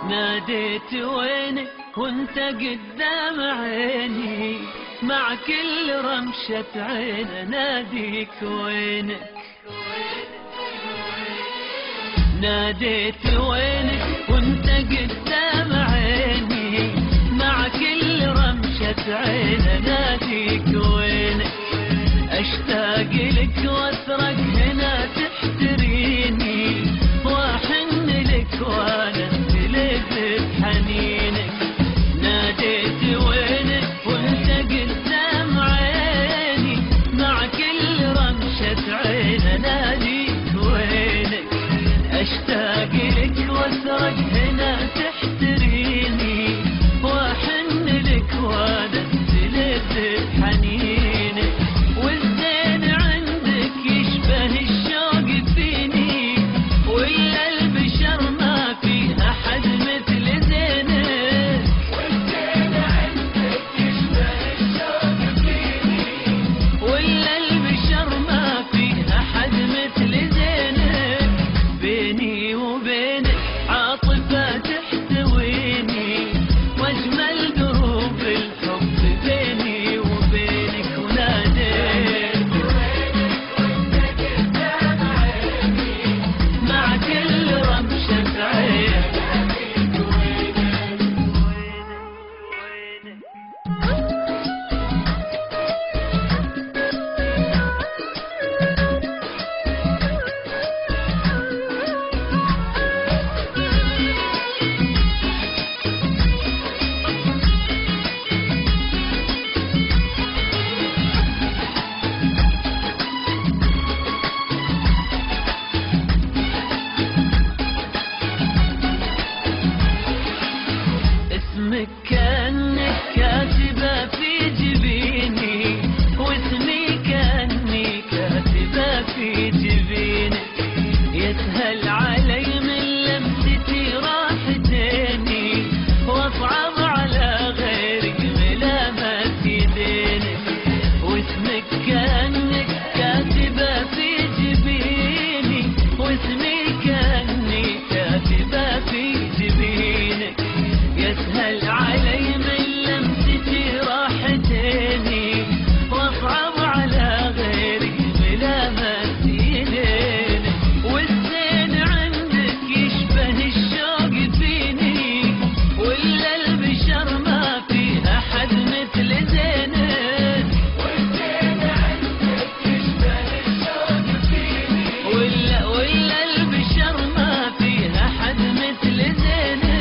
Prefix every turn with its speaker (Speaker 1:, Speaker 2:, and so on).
Speaker 1: ناديت وينك وانت قدام عيني، مع كل رمشة عين ناديك وينك. ناديت وينك وانت قدام عيني، مع كل رمشة عين ناديك وينك. اشتاق لك واسرق هنا تحتريني، واحن لك وانا لذة حنينك. ناديت وينك وانت قدام عيني، مع كل رمشة عين ناديك وينك. اشتاق لك واسرق هنا تحتريني، واحن لك وانا لذة حنينك. والزين عندك يشبه الشوق فيني، ولا البشر ما في احد مثل زينك. والزين عندك يشبه الشوق فيني، ولا البشر ما في احد مثل زينك. بيني وبينك عاطفة تحتويني، واجمل دروب الحب بيني وبينك. وناديت وينك وانت قدام عيني، مع كل رمشة عين ناديك وينك. اسمك كأنك كاتبة في جبيني، واسمي كأني كاتبة في جبينك. يسهل علي من لمستي راحتيني، واصعب على غيرك ملامس يدينك. واسمك كأنك كاتبة في جبيني، واسمي كأني كاتبة في جبينك. يسهل علي من لمستي راحتيني، واصعب على غيرك ملامس يدينك. والزين عندك يشبه الشوق فيني، ولا البشر ما في احد مثل زينك. والزين عندك يشبه الشوق فيني، ولا البشر ما في احد مثل زينك.